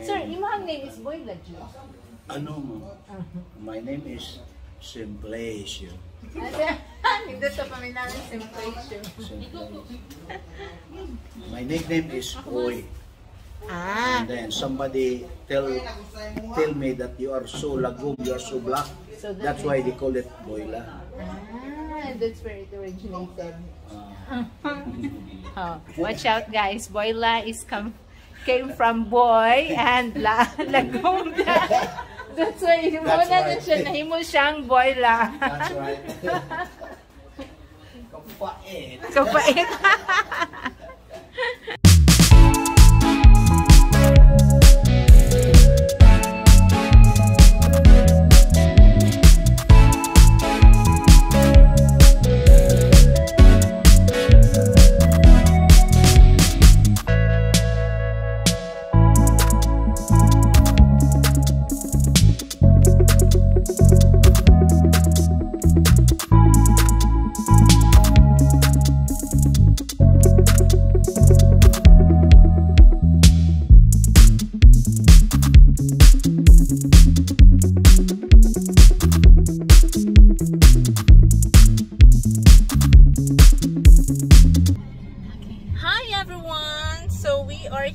Sir, imong name is Boyla Ju. Ano mo? My name is Simplacio. Hindi sa paminalan Simplacio. My nickname is Boy. Ah. And then somebody tell me that you are so lagum, you are so black. So that's why they call it Boyla. Ah, that's where it originated. Oh, watch out guys, Boyla came from boy and lagum. That's why nahimo siyang Boyla. That's right. Kapait. Kapait.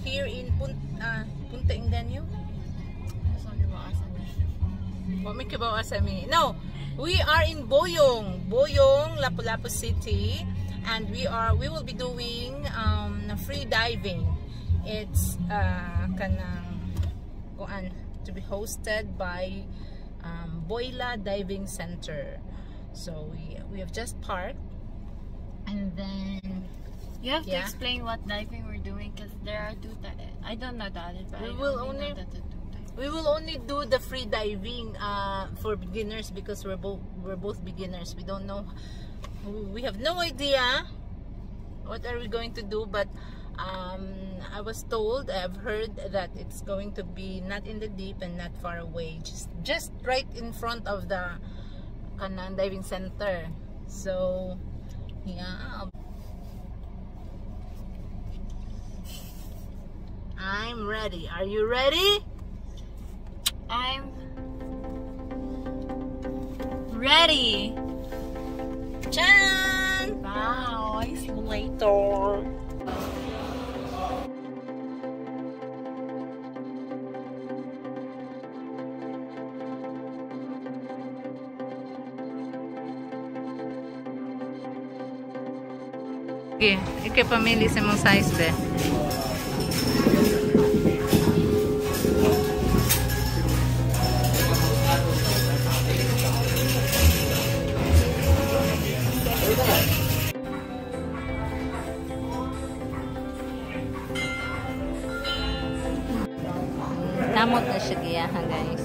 Here in Punta Ingenio. No, we are in Boyong, Lapu-Lapu City, and we will be doing free diving. It's to be hosted by Boyla Diving Center. So we have just parked, and then you have to explain what diving we're doing, because there are two types. I don't know that, but we will only do the free diving for beginners, because we're both beginners. We don't know. We have no idea what are we going to do, but I was told, I've heard that it's going to be not in the deep and not far away, just right in front of the Kanang Diving Center. So yeah. I'm ready. Are you ready? I'm ready. Chan! Wow, I see you later. Okay, ikaw pamili sa mong size be. Namot na siya giyahan guys.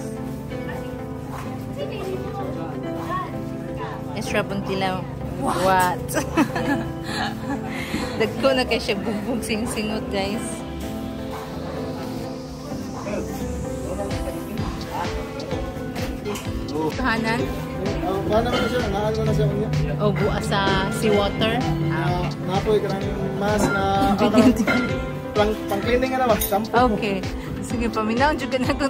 Extra puntilaw. What? Dagko na kay siya bugbog sing-singot guys. Tahanan? Paano na siya? Naan mo na siya niya? O buwa sa seawater? Napoy ka ng mas na pang-cleaning ka na ba? Shampoo. Okay. Sige, paminaw juga na ito.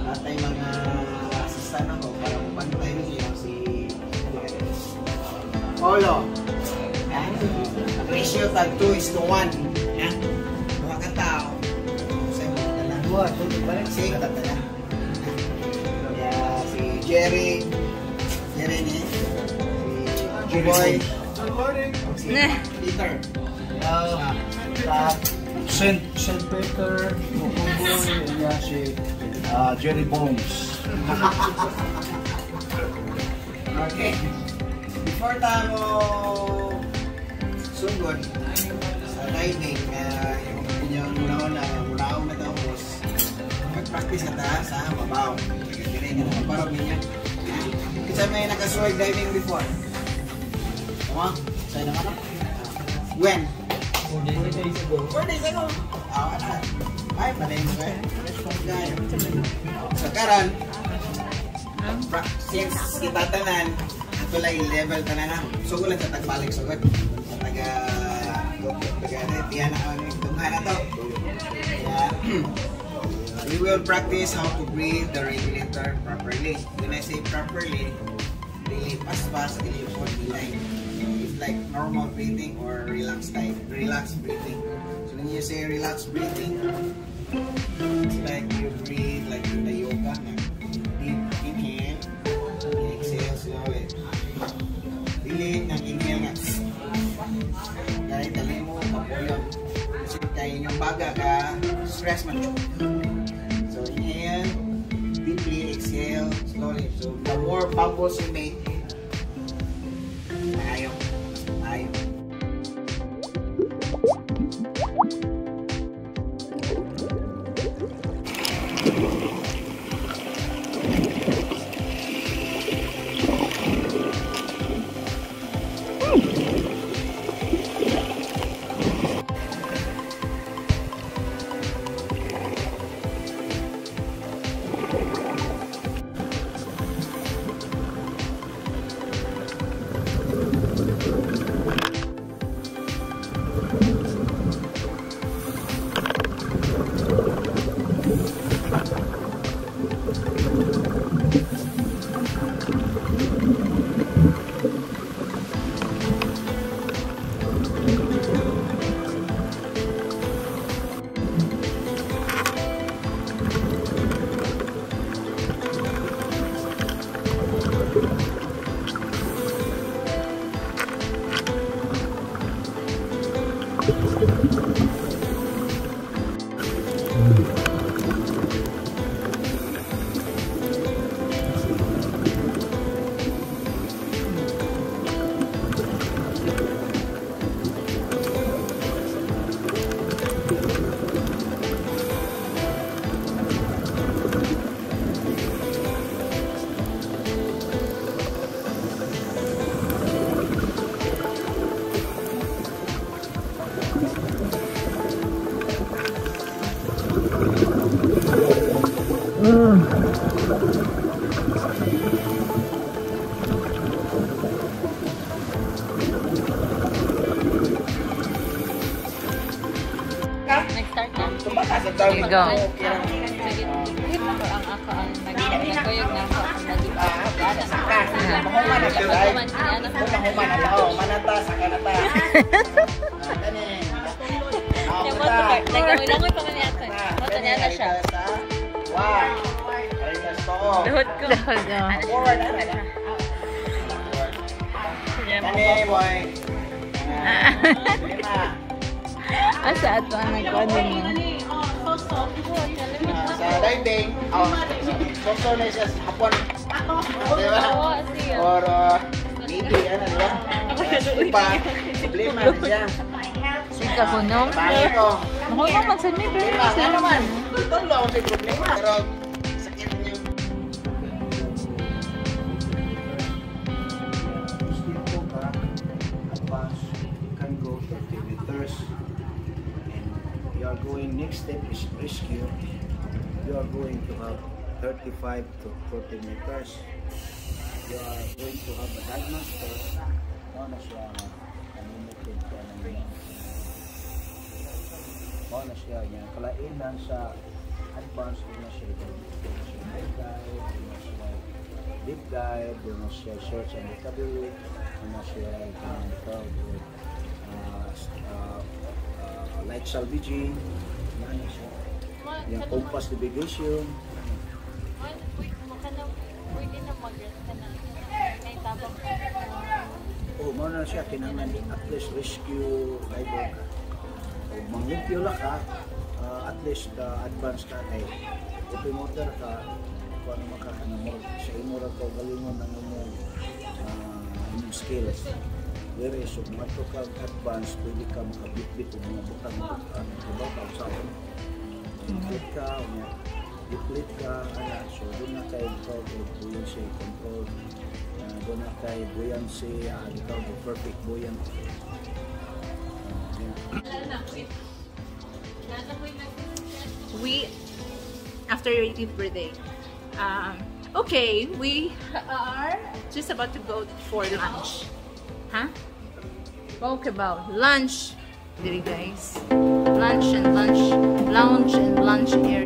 At ay mga asistan ako para mapantay niyo si Olo. Ratio tag 2:1. Yan. Mga katao. Sa mga dalawa. Si katatala. Si Jerry ni. Si Boy. Si Peter. Saint Peter, Mukumboy, niya si Jerry Bones. Okay. Before tayo sugod sa diving, yung mula-una na tapos mag-practice na tayo sa mabaw. Ganyan yung parang niya. Sa may nakasuwag diving before? Tama? Sa'yo naman ako? When? 4 days ago. 4 days ago? Ano? Ay, malay mo kayo. So, karon, since kita tanan, ito lang yung level tanan na. So, ulan sa tagbalik sugod. Taga-tiyan na ang tunghan na to. We will practice how to breathe the regulator properly. When I say properly, really pas-pas, really for delay. It's like normal breathing or relaxed breathing. So when you say relaxed breathing, it's like you breathe like in the yoga. Deep inhale, exhale slowly. Delay ng inhale nga. Kahit talin mo, kapulong. Kasi kaya yung baga ka, stress man. So inhale, deeply exhale, slowly. So the more bubbles you make, ayaw. Here you go. Sige, ang ako ang nagkuyog na ako ang nag-langoy pa man yata. Moto niya na siya. Dahod ko. Forward na siya. Kani, boy. Asa ato ang nagkwadin mo? Sa diving, so na siya sa hapon. Diba? Or maybe, ano, diba? Iba, problema na siya. Sika ko, no? Bakit ko? Mahulong magsad may problema. Nga naman, ito lang may problema. Pero, sakit niyo. Still po ka, advance, you can go 30 meters. You are going, next step is rescue. You are going to have 35 to 40 meters. You are going to have a diagnosis. Ano siya, unlimited siya ng yan. Ano siya, yan. Kalainan sa advanced, na siya deep dive, deep dive, search and recovery, ano siya, light salvaging, ano siya, yung compass navigation. Pwede na mag-rest ka na. May tabang ka. Oo, muna siya, kinangan at least rescue diver ka. O manglimpyo lang ka, at least advance ka kay motor ka, kung ano makakanamod sa imura ko, galingon ng inyong skills. Whereas, kung mato ka advance, pwede ka makabit-bit yung mga butang-butang. Diba? Pag-usapan, diplit ka, so doon na kayo ito, buoyancy control, doon na kay buoyancy, gitawag og perfect buoyant. We, after your 18th birthday, okay, we are just about to go for lunch. Huh? Okay, about lunch, did guys? Lunch and lunch, lounge and lunch area.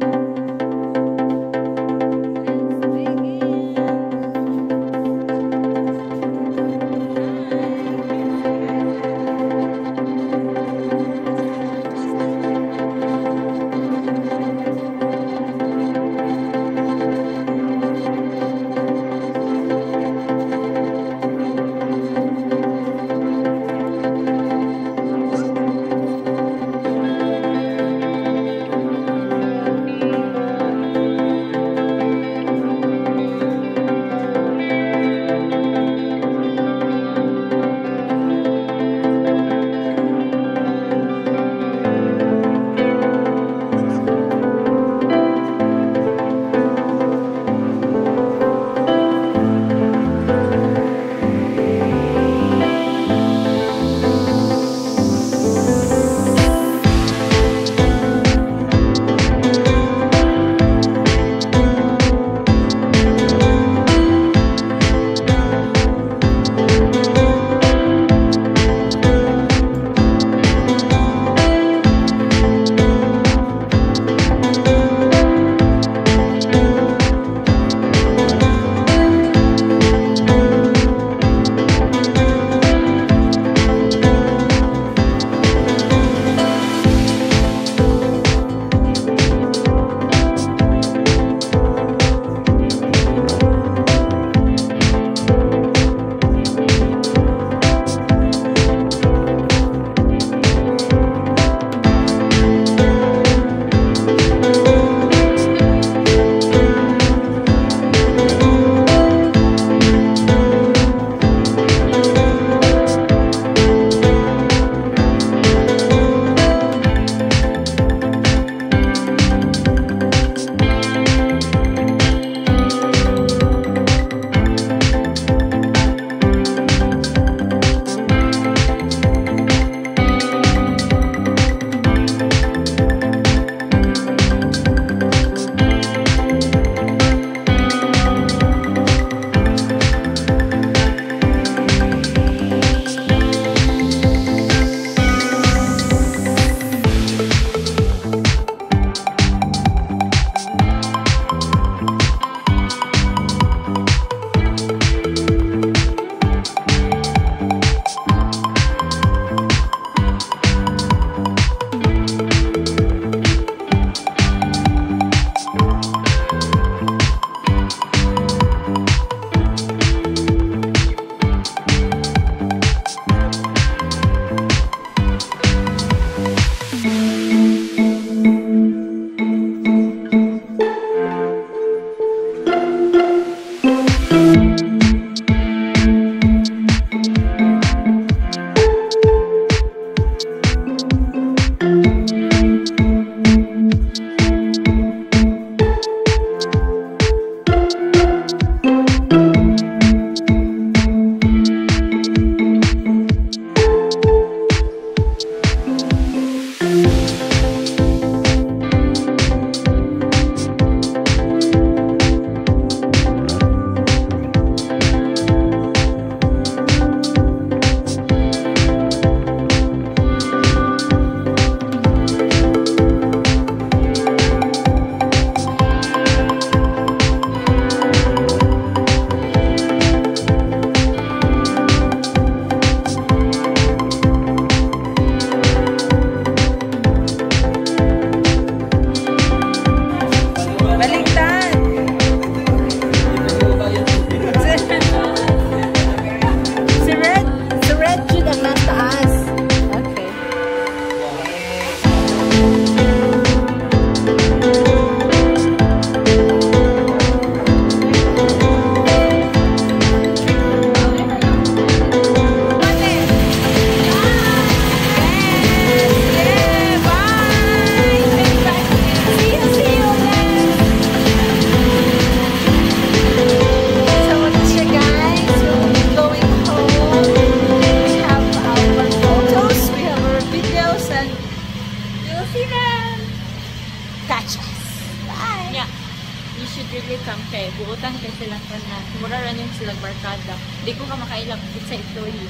you should really come kay buutan kay silang na mura ran yung silang barkada. Di ko ka makailang sa employee.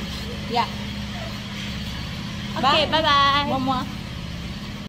Yeah. Okay, bye-bye. Mama.